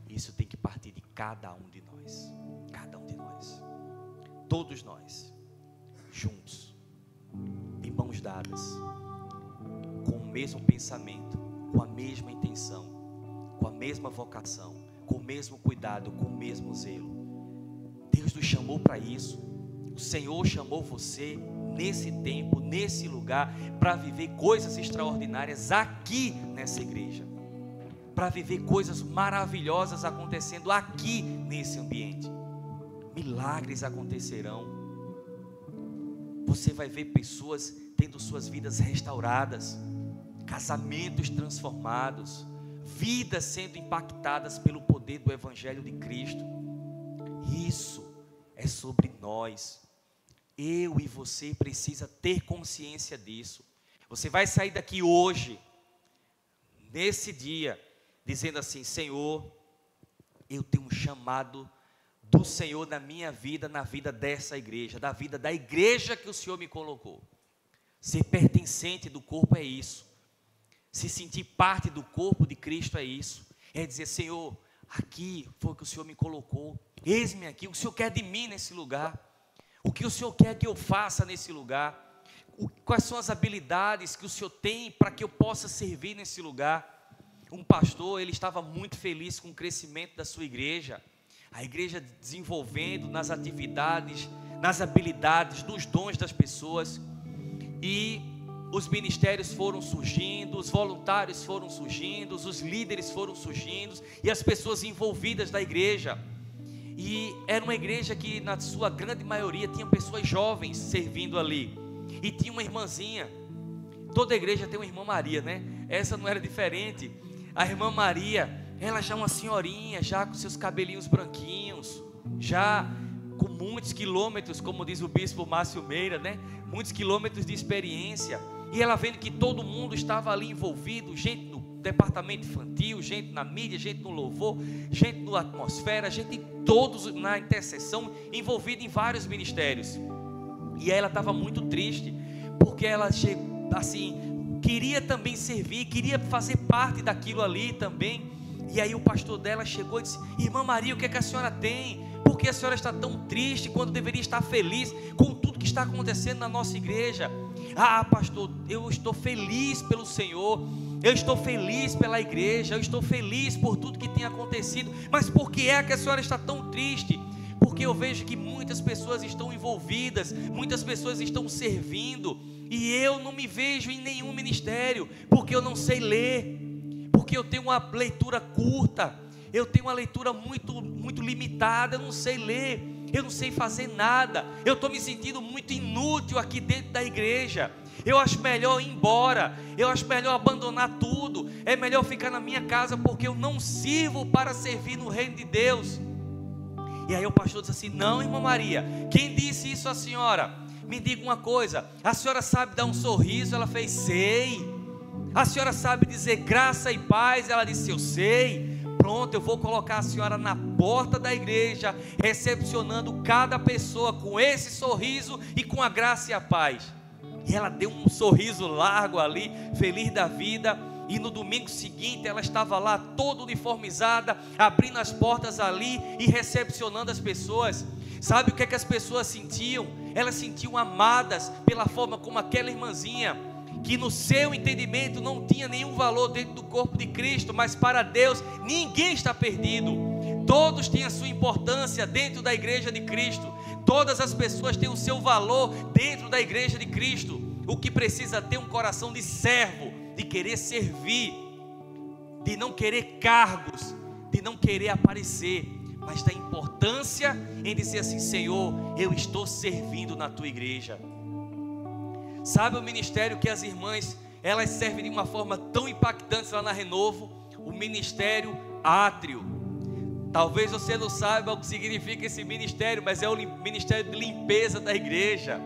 Isso tem que partir de cada um de nós. Cada um de nós. Todos nós, juntos, de mãos dadas, com o mesmo pensamento, com a mesma intenção, com a mesma vocação, com o mesmo cuidado, com o mesmo zelo. Deus nos chamou para isso. O Senhor chamou você nesse tempo, nesse lugar, para viver coisas extraordinárias aqui nessa igreja, para viver coisas maravilhosas acontecendo aqui nesse ambiente. Milagres acontecerão. Você vai ver pessoas tendo suas vidas restauradas, casamentos transformados, vidas sendo impactadas pelo poder do Evangelho de Cristo. Isso é sobre nós. Eu e você precisa ter consciência disso. Você vai sair daqui hoje, nesse dia, dizendo assim: Senhor, eu tenho um chamado do Senhor na minha vida, na vida dessa igreja, da vida da igreja que o Senhor me colocou. Ser pertencente do corpo é isso. Se sentir parte do corpo de Cristo é isso. É dizer: Senhor, aqui foi o que o Senhor me colocou. Eis-me aqui, o que o Senhor quer de mim nesse lugar. O que o Senhor quer que eu faça nesse lugar. Quais são as habilidades que o Senhor tem para que eu possa servir nesse lugar. Um pastor, ele estava muito feliz com o crescimento da sua igreja. A igreja desenvolvendo nas atividades, nas habilidades, nos dons das pessoas. E os ministérios foram surgindo, os voluntários foram surgindo, os líderes foram surgindo, e as pessoas envolvidas da igreja. E era uma igreja que na sua grande maioria tinha pessoas jovens servindo ali. E tinha uma irmãzinha. Toda igreja tem uma irmã Maria, né? Essa não era diferente. A irmã Maria, ela já uma senhorinha, já com seus cabelinhos branquinhos, já com muitos quilômetros, como diz o bispo Márcio Meira, né? Muitos quilômetros de experiência. E ela vendo que todo mundo estava ali envolvido, gente no departamento infantil, gente na mídia, gente no louvor, gente na atmosfera, gente todos na intercessão, envolvida em vários ministérios. E aí ela estava muito triste, porque ela assim, queria também servir, queria fazer parte daquilo ali também. E aí o pastor dela chegou e disse: Irmã Maria, o que é que a senhora tem? Por que a senhora está tão triste quando deveria estar feliz com tudo que está acontecendo na nossa igreja? Ah, pastor, eu estou feliz pelo Senhor, eu estou feliz pela igreja, eu estou feliz por tudo que tem acontecido. Mas por que é que a senhora está tão triste? Porque eu vejo que muitas pessoas estão envolvidas, muitas pessoas estão servindo, e eu não me vejo em nenhum ministério, porque eu não sei ler, porque eu tenho uma leitura curta, eu tenho uma leitura muito limitada, eu não sei ler, eu não sei fazer nada, eu estou me sentindo muito inútil aqui dentro da igreja. Eu acho melhor ir embora, eu acho melhor abandonar tudo, é melhor ficar na minha casa, porque eu não sirvo para servir no reino de Deus. E aí o pastor disse assim: não, irmã Maria, quem disse isso à senhora? Me diga uma coisa, a senhora sabe dar um sorriso? Ela fez: sei. A senhora sabe dizer graça e paz? Ela disse: eu sei. Pronto, eu vou colocar a senhora na porta da igreja, recepcionando cada pessoa com esse sorriso e com a graça e a paz. E ela deu um sorriso largo ali, feliz da vida. E no domingo seguinte ela estava lá toda uniformizada, abrindo as portas ali e recepcionando as pessoas. Sabe o que é que as pessoas sentiam? Elas sentiam amadas pela forma como aquela irmãzinha, que no seu entendimento não tinha nenhum valor dentro do corpo de Cristo, mas para Deus ninguém está perdido. Todos têm a sua importância dentro da igreja de Cristo. Todas as pessoas têm o seu valor dentro da igreja de Cristo. O que precisa ter um coração de servo, de querer servir, de não querer cargos, de não querer aparecer, mas da importância em dizer assim: Senhor, eu estou servindo na tua igreja. Sabe o ministério que as irmãs, elas servem de uma forma tão impactante lá na Renovo? O ministério Átrio. Talvez você não saiba o que significa esse ministério, mas é o ministério de limpeza da igreja.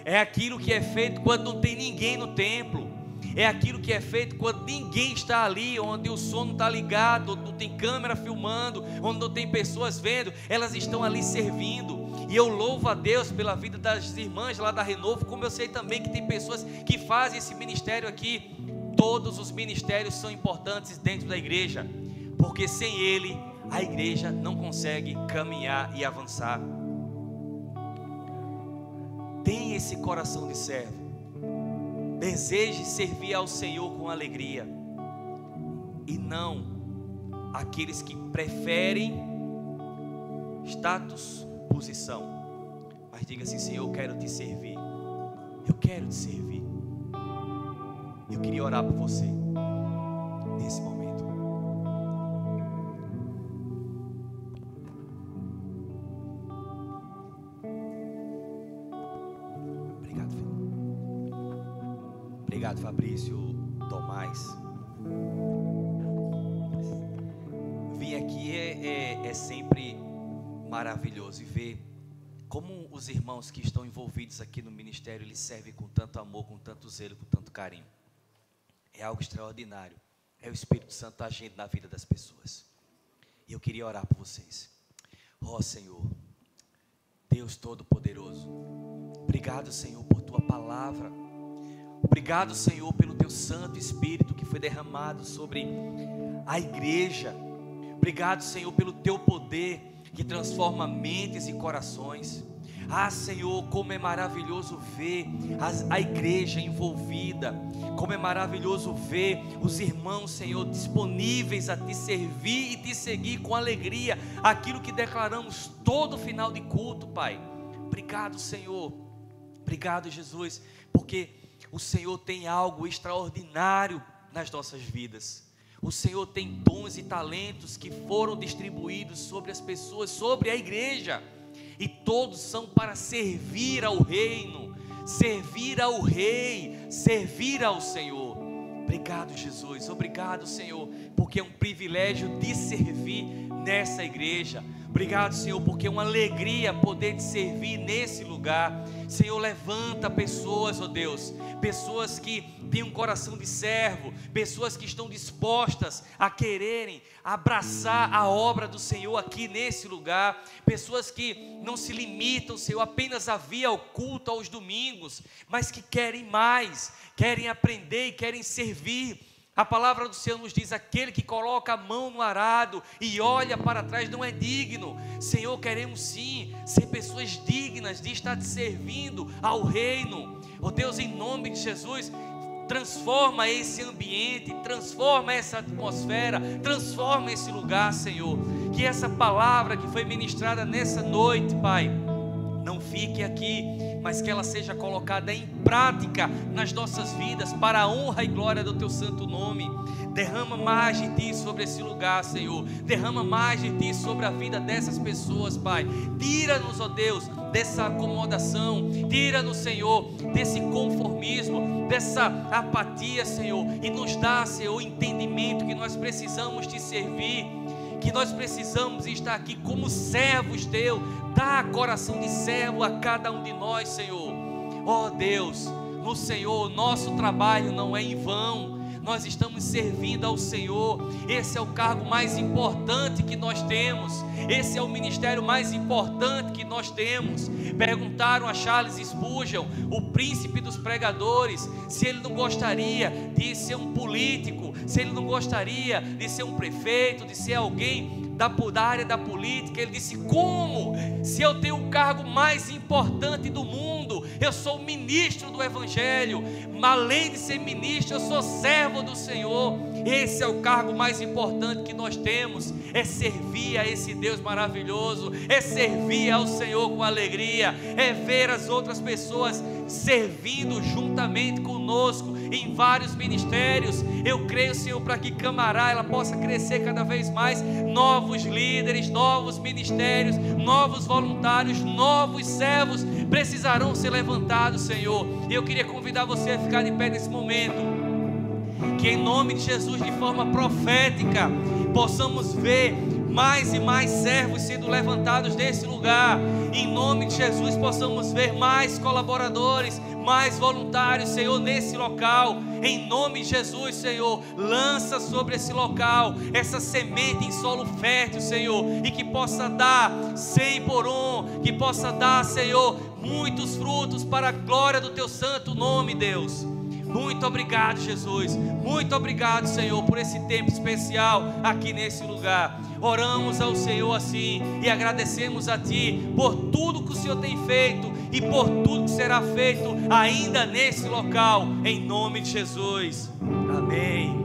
É aquilo que é feito quando não tem ninguém no templo. É aquilo que é feito quando ninguém está ali, onde o som não está ligado, onde não tem câmera filmando, onde não tem pessoas vendo. Elas estão ali servindo. E eu louvo a Deus pela vida das irmãs lá da Renovo, como eu sei também que tem pessoas que fazem esse ministério aqui. Todos os ministérios são importantes dentro da igreja, porque sem ele a igreja não consegue caminhar e avançar. Tenha esse coração de servo. Deseje servir ao Senhor com alegria, e não aqueles que preferem status, posição. Mas diga assim: Senhor, eu quero te servir, eu quero te servir. Eu queria orar por você nesse momento. Obrigado, filho. Obrigado, Fabrício, Tomás. Vir aqui é sempre maravilhoso e ver como os irmãos que estão envolvidos aqui no ministério, eles servem com tanto amor, com tanto zelo, com tanto carinho. É algo extraordinário. É o Espírito Santo agindo na vida das pessoas. E eu queria orar por vocês. Ó Senhor, Deus Todo-Poderoso, obrigado, Senhor, por Tua palavra. Obrigado, Senhor, pelo Teu Santo Espírito que foi derramado sobre a igreja. Obrigado, Senhor, pelo Teu poder que transforma mentes e corações. Ah, Senhor, como é maravilhoso ver a igreja envolvida, como é maravilhoso ver os irmãos, Senhor, disponíveis a te servir e te seguir com alegria, aquilo que declaramos todo final de culto, Pai. Obrigado, Senhor, obrigado, Jesus, porque o Senhor tem algo extraordinário nas nossas vidas. O Senhor tem dons e talentos que foram distribuídos sobre as pessoas, sobre a igreja, e todos são para servir ao reino, servir ao Rei, servir ao Senhor. Obrigado, Jesus, obrigado, Senhor, porque é um privilégio de servir nessa igreja. Obrigado, Senhor, porque é uma alegria poder te servir nesse lugar. Senhor, levanta pessoas, ó Deus, pessoas que têm um coração de servo, pessoas que estão dispostas a quererem abraçar a obra do Senhor aqui nesse lugar, pessoas que não se limitam, Senhor, apenas a vir ao culto aos domingos, mas que querem mais, querem aprender e querem servir. A palavra do Senhor nos diz: aquele que coloca a mão no arado e olha para trás não é digno. Senhor, queremos sim ser pessoas dignas de estar te servindo ao reino. Oh Deus, em nome de Jesus, transforma esse ambiente, transforma essa atmosfera, transforma esse lugar, Senhor. Que essa palavra que foi ministrada nessa noite, Pai, não fique aqui, mas que ela seja colocada em prática nas nossas vidas, para a honra e glória do Teu santo nome. Derrama mais de Ti sobre esse lugar, Senhor. Derrama mais de Ti sobre a vida dessas pessoas, Pai. Tira-nos, ó Deus, dessa acomodação. Tira-nos, Senhor, desse conformismo, dessa apatia, Senhor. E nos dá, Senhor, o entendimento que nós precisamos Te servir, que nós precisamos estar aqui como servos Teus. Dá coração de servo a cada um de nós, Senhor. Ó Deus, no Senhor, nosso trabalho não é em vão. Nós estamos servindo ao Senhor. Esse é o cargo mais importante que nós temos. Esse é o ministério mais importante que nós temos. Perguntaram a Charles Spurgeon, o príncipe dos pregadores, se ele não gostaria de ser um político, se ele não gostaria de ser um prefeito, de ser alguém da área da política. Ele disse: como? Se eu tenho o cargo mais importante do mundo, eu sou ministro do Evangelho, além de ser ministro, eu sou servo do Senhor. Esse é o cargo mais importante que nós temos, é servir a esse Deus maravilhoso, é servir ao Senhor com alegria, é ver as outras pessoas servindo juntamente conosco em vários ministérios. Eu creio, Senhor, para que Camará ela possa crescer cada vez mais, novos líderes, novos ministérios, novos voluntários, novos servos precisarão ser levantados, Senhor. E eu queria convidar você a ficar de pé nesse momento, que em nome de Jesus, de forma profética, possamos ver mais e mais servos sendo levantados desse lugar. Em nome de Jesus, possamos ver mais colaboradores, mais voluntários, Senhor, nesse local. Em nome de Jesus, Senhor, lança sobre esse local essa semente em solo fértil, Senhor, e que possa dar 100 por 1, que possa dar, Senhor, muitos frutos para a glória do Teu santo nome, Deus. Muito obrigado, Jesus. Muito obrigado, Senhor, por esse tempo especial aqui nesse lugar. Oramos ao Senhor assim e agradecemos a Ti por tudo que o Senhor tem feito e por tudo que será feito ainda nesse local, em nome de Jesus. Amém.